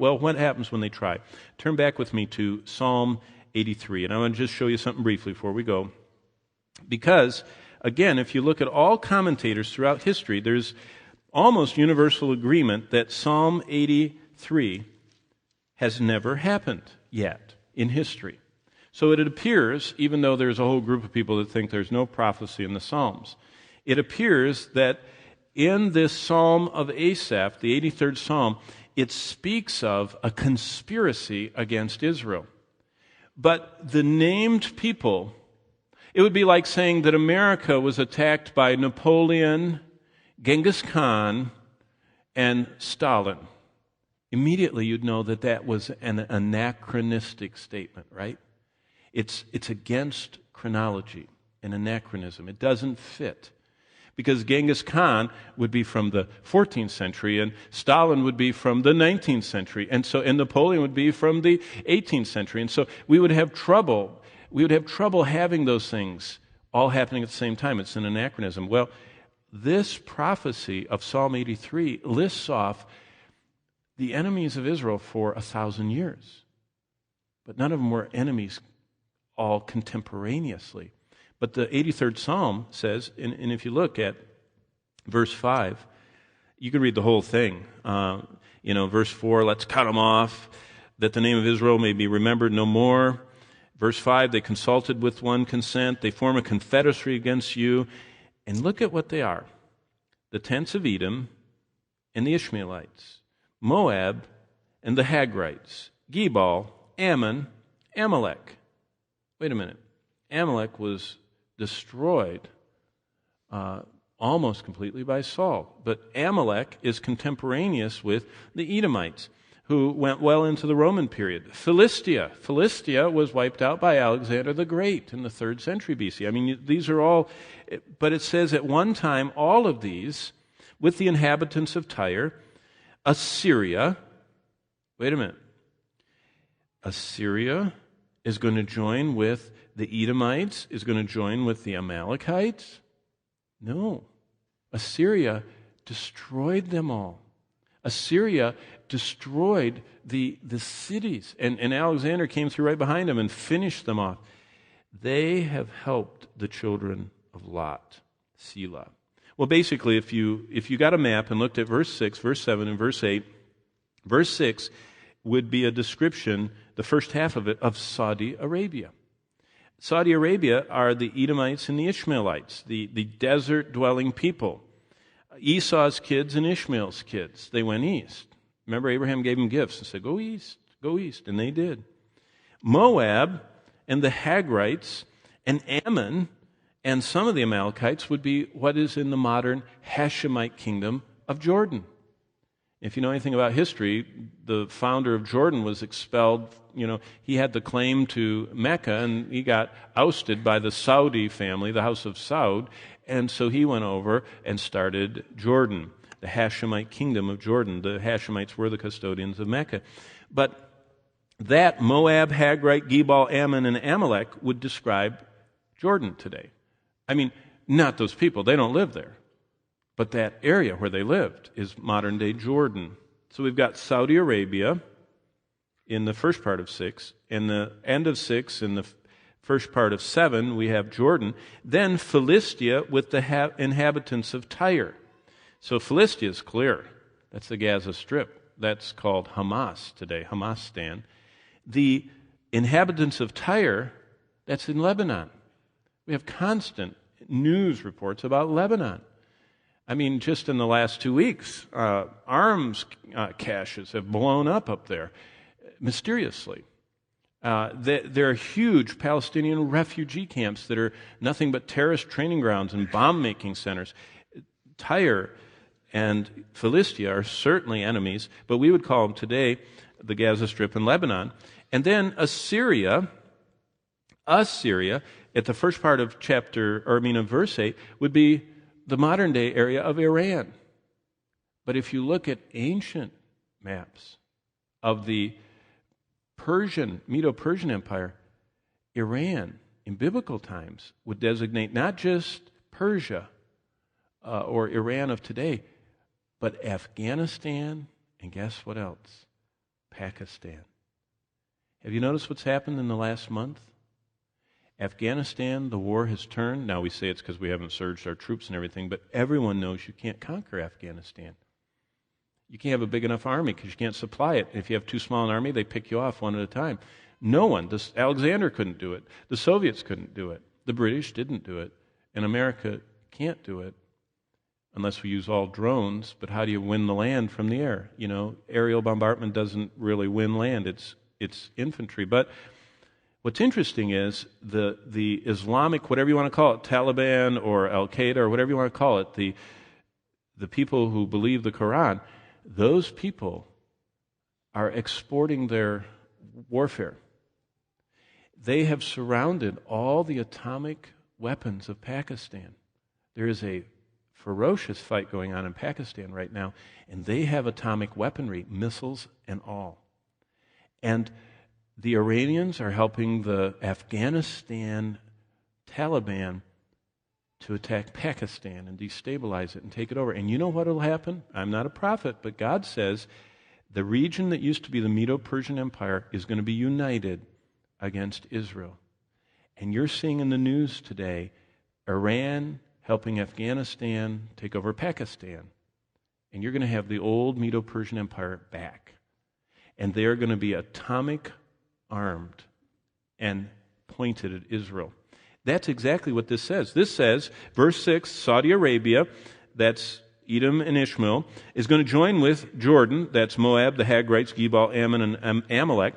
Well, what happens when they try? Turn back with me to Psalm 83, and I want to just show you something briefly before we go. Because, again, if you look at all commentators throughout history, there's almost universal agreement that Psalm 83 has never happened yet in history. So it appears, even though there's a whole group of people that think there's no prophecy in the Psalms, it appears that in this Psalm of Asaph, the 83rd Psalm, it speaks of a conspiracy against Israel. But the named people, it would be like saying that America was attacked by Napoleon, Genghis Khan, and Stalin. Immediately you'd know that that was an anachronistic statement, right? It's against chronology, an anachronism. It doesn't fit. Because Genghis Khan would be from the 14th century, and Stalin would be from the 19th century, and Napoleon would be from the 18th century. And so we would have trouble having those things all happening at the same time. It's an anachronism. Well, this prophecy of Psalm 83 lists off the enemies of Israel for 1,000 years. But none of them were enemies all contemporaneously. But the 83rd Psalm says, and if you look at verse 5, you can read the whole thing. Verse 4, let's cut them off, that the name of Israel may be remembered no more. Verse 5, they consulted with one consent. They form a confederacy against you. And look at what they are. The tents of Edom and the Ishmaelites, Moab and the Hagrites, Gebal, Ammon, Amalek. Wait a minute. Amalek was destroyed almost completely by Saul. But Amalek is contemporaneous with the Edomites, who went well into the Roman period. Philistia was wiped out by Alexander the Great in the 3rd century BC. I mean, these are all, but it says at one time, all of these, with the inhabitants of Tyre, Assyria, wait a minute, Assyria is going to join with the Edomites, is going to join with the Amalekites? No. Assyria destroyed them all. Assyria destroyed the cities, and Alexander came through right behind them and finished them off. They have helped the children of Lot, Selah. Well, basically, if you got a map and looked at verse 6, verse 7, and verse 8, verse 6 would be a description, the first half of it, of Saudi Arabia. Saudi Arabia are the Edomites and the Ishmaelites, the desert-dwelling people. Esau's kids and Ishmael's kids, they went east. Remember, Abraham gave them gifts and said, go east, and they did. Moab and the Hagrites and Ammon and some of the Amalekites would be what is in the modern Hashemite kingdom of Jordan. If you know anything about history, the founder of Jordan was expelled. He had the claim to Mecca, and he got ousted by the Saudi family, the house of Saud, and so he went over and started Jordan, the Hashemite kingdom of Jordan. The Hashemites were the custodians of Mecca. But that Moab, Hagrite, Gebal, Ammon, and Amalek would describe Jordan today. I mean, not those people. They don't live there. But that area where they lived is modern-day Jordan. So we've got Saudi Arabia in the first part of 6. In the end of 6, in the first part of 7, we have Jordan. Then Philistia with the inhabitants of Tyre. So Philistia is clear. That's the Gaza Strip. That's called Hamas today, Hamastan. The inhabitants of Tyre, that's in Lebanon. We have constant news reports about Lebanon. I mean, just in the last 2 weeks, arms caches have blown up there, mysteriously. There are huge Palestinian refugee camps that are nothing but terrorist training grounds and bomb-making centers. Tyre and Philistia are certainly enemies, but we would call them today the Gaza Strip and Lebanon. And then Assyria, at the first part of verse 8, would be the modern-day area of Iran. But if you look at ancient maps of the Medo-Persian Empire, Iran, in biblical times, would designate not just Persia or Iran of today, but Afghanistan, and guess what else? Pakistan. Have you noticed what's happened in the last month? Afghanistan, the war has turned. Now we say it's because we haven't surged our troops and everything, but everyone knows you can't conquer Afghanistan. You can't have a big enough army because you can't supply it. If you have too small an army, they pick you off one at a time. No one. Alexander couldn't do it. The Soviets couldn't do it. The British didn't do it. And America can't do it unless we use all drones. But how do you win the land from the air? You know, aerial bombardment doesn't really win land. It's infantry. But what's interesting is the Islamic, whatever you want to call it, Taliban or Al-Qaeda or whatever you want to call it, the people who believe the Quran, those people are exporting their warfare. They have surrounded all the atomic weapons of Pakistan. There is a ferocious fight going on in Pakistan right now, and they have atomic weaponry, missiles and all. And the Iranians are helping the Afghanistan Taliban to attack Pakistan and destabilize it and take it over. And you know what will happen? I'm not a prophet, but God says the region that used to be the Medo-Persian Empire is going to be united against Israel. And you're seeing in the news today Iran helping Afghanistan take over Pakistan. And you're going to have the old Medo-Persian Empire back. And they're going to be atomic armed and pointed at Israel. That's exactly what this says. This says, verse 6, Saudi Arabia, that's Edom and Ishmael, is going to join with Jordan, that's Moab, the Hagrites, Gebal, Ammon, and Amalek,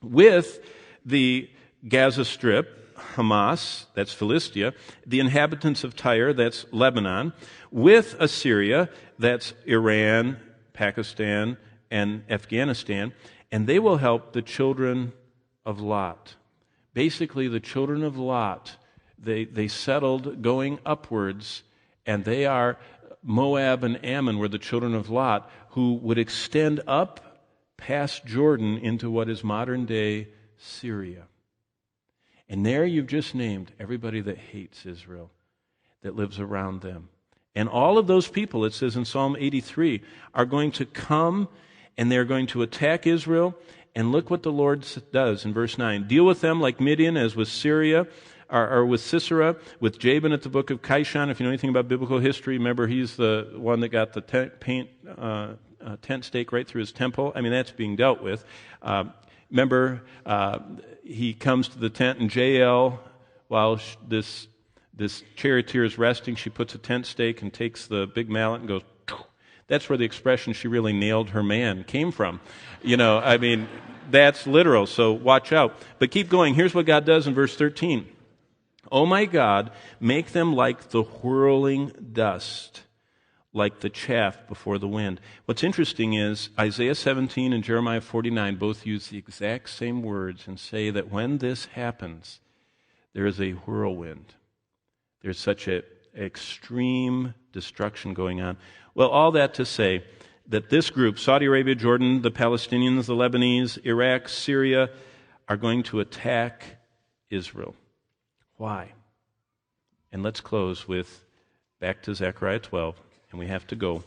with the Gaza Strip, Hamas, that's Philistia, the inhabitants of Tyre, that's Lebanon, with Assyria, that's Iran, Pakistan, and Afghanistan, and they will help the children of Lot. Basically, the children of Lot, they settled going upwards, and they are Moab and Ammon were the children of Lot, who would extend up past Jordan into what is modern-day Syria. And there you've just named everybody that hates Israel, that lives around them. And all of those people, it says in Psalm 83, are going to come and they're going to attack Israel. And look what the Lord does in verse 9. Deal with them like Midian, as with Syria, or with Sisera, with Jabin at the book of Kishon. If you know anything about biblical history, remember he's the one that got the tent stake right through his temple. I mean, that's being dealt with. Remember, he comes to the tent, and Jael, while this charioteer is resting, she puts a tent stake and takes the big mallet and goes. That's where the expression "she really nailed her man" came from. You know, I mean, that's literal, so watch out. But keep going. Here's what God does in verse 13. Oh my God, make them like the whirling dust, like the chaff before the wind. What's interesting is Isaiah 17 and Jeremiah 49 both use the exact same words and say that when this happens, there is a whirlwind. There's such an extreme destruction going on. Well, all that to say that this group, Saudi Arabia, Jordan, the Palestinians, the Lebanese, Iraq, Syria, are going to attack Israel. Why? And let's close with back to Zechariah 12, and we have to go.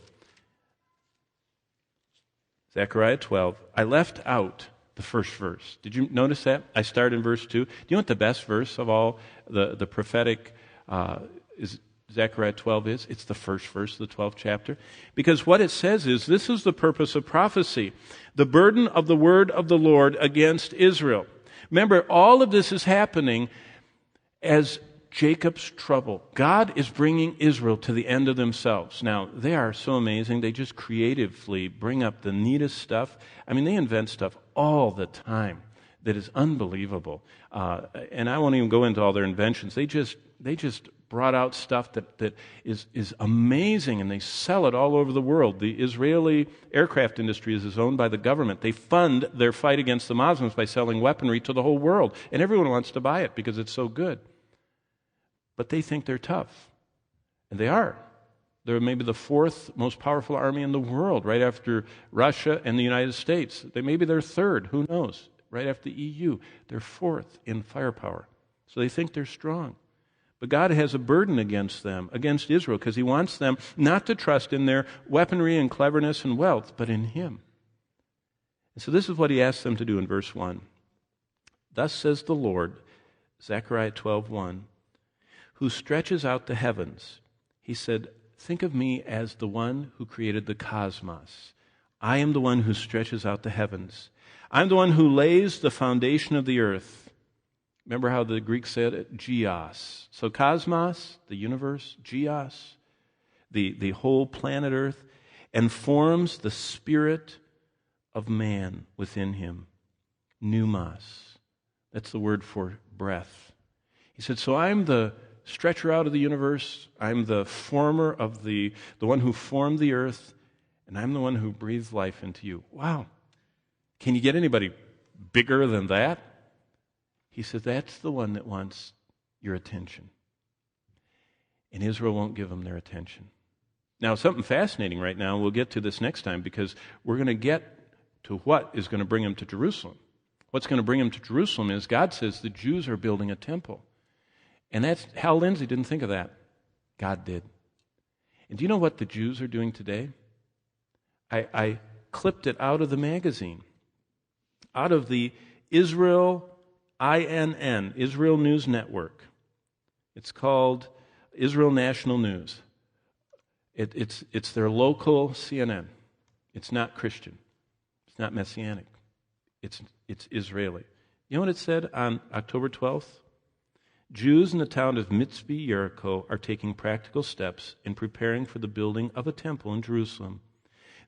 Zechariah 12. I left out the first verse. Did you notice that? I start in verse 2. Do you know what the best verse of all the prophetic is? Zechariah 12 is. It's the first verse of the 12th chapter. Because what it says is, this is the purpose of prophecy. The burden of the word of the Lord against Israel. Remember, all of this is happening as Jacob's trouble. God is bringing Israel to the end of themselves. Now, they are so amazing. They just creatively bring up the neatest stuff. I mean, they invent stuff all the time that is unbelievable. And I won't even go into all their inventions. They just brought out stuff that is amazing, and they sell it all over the world. The Israeli aircraft industry is owned by the government. They fund their fight against the Muslims by selling weaponry to the whole world, and everyone wants to buy it because it's so good. But they think they're tough, and they are. They're maybe the fourth most powerful army in the world, right after Russia and the United States. Maybe they're third, who knows? Right after the EU. They're fourth in firepower. So they think they're strong. But God has a burden against them, against Israel, because He wants them not to trust in their weaponry and cleverness and wealth, but in Him. So this is what he asks them to do in verse 1. Thus says the Lord, Zechariah 12:1, who stretches out the heavens. He said, think of me as the one who created the cosmos. I am the one who stretches out the heavens. I'm the one who lays the foundation of the earth. Remember how the Greeks said it? Geos. So cosmos, the universe, geos, the whole planet earth, and forms the spirit of man within him. Pneumos. That's the word for breath. He said, so I'm the stretcher out of the universe. I'm the former of the one who formed the earth, and I'm the one who breathes life into you. Wow. Can you get anybody bigger than that? He said, that's the one that wants your attention. And Israel won't give them their attention. Now, something fascinating right now, we'll get to this next time, because we're going to get to what is going to bring them to Jerusalem. What's going to bring them to Jerusalem is God says the Jews are building a temple. And that's Hal Lindsey didn't think of that. God did. And do you know what the Jews are doing today? I clipped it out of the magazine, out of the Israel INN, Israel News Network. It's called Israel National News. It's their local CNN. It's not Christian. It's not Messianic. It's Israeli. You know what it said on October 12th? Jews in the town of Mitzpe, Jericho, are taking practical steps in preparing for the building of a temple in Jerusalem.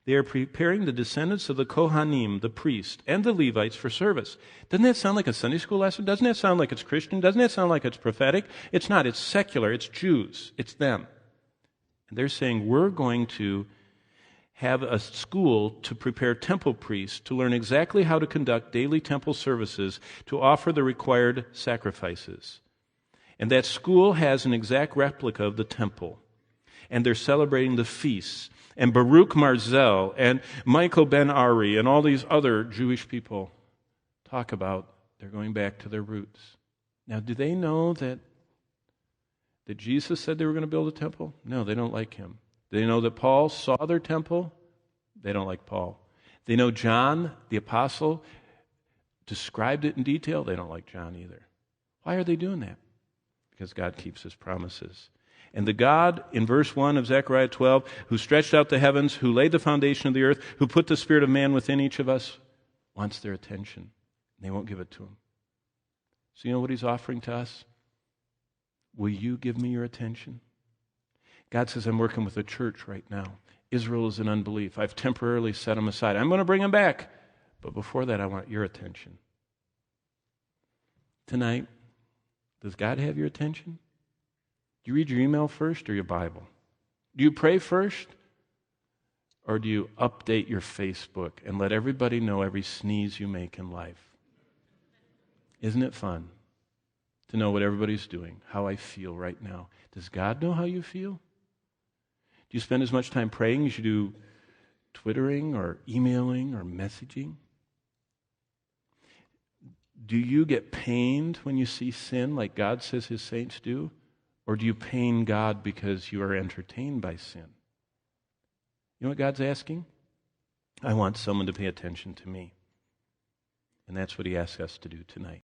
They are preparing the descendants of the Kohanim, the priests, and the Levites for service. Doesn't that sound like a Sunday school lesson? Doesn't that sound like it's Christian? Doesn't that sound like it's prophetic? It's not. It's secular. It's Jews. It's them. And they're saying, we're going to have a school to prepare temple priests to learn exactly how to conduct daily temple services to offer the required sacrifices. And that school has an exact replica of the temple. And they're celebrating the feasts. And Baruch Marzel and Michael Ben Ari and all these other Jewish people talk about they're going back to their roots. Now, do they know that Jesus said they were going to build a temple? No, they don't like him. Do they know that Paul saw their temple? They don't like Paul. They know John, the apostle, described it in detail? They don't like John either. Why are they doing that? Because God keeps his promises. And the God, in verse 1 of Zechariah 12, who stretched out the heavens, who laid the foundation of the earth, who put the spirit of man within each of us, wants their attention. And they won't give it to him. So you know what he's offering to us? Will you give me your attention? God says, I'm working with a church right now. Israel is in unbelief. I've temporarily set them aside. I'm going to bring them back. But before that, I want your attention. Tonight, does God have your attention? Do you read your email first or your Bible? Do you pray first? Or do you update your Facebook and let everybody know every sneeze you make in life? Isn't it fun to know what everybody's doing, how I feel right now? Does God know how you feel? Do you spend as much time praying as you do twittering or emailing or messaging? Do you get pained when you see sin like God says his saints do? Or do you pain God because you are entertained by sin? You know what God's asking? I want someone to pay attention to me. And that's what he asks us to do tonight.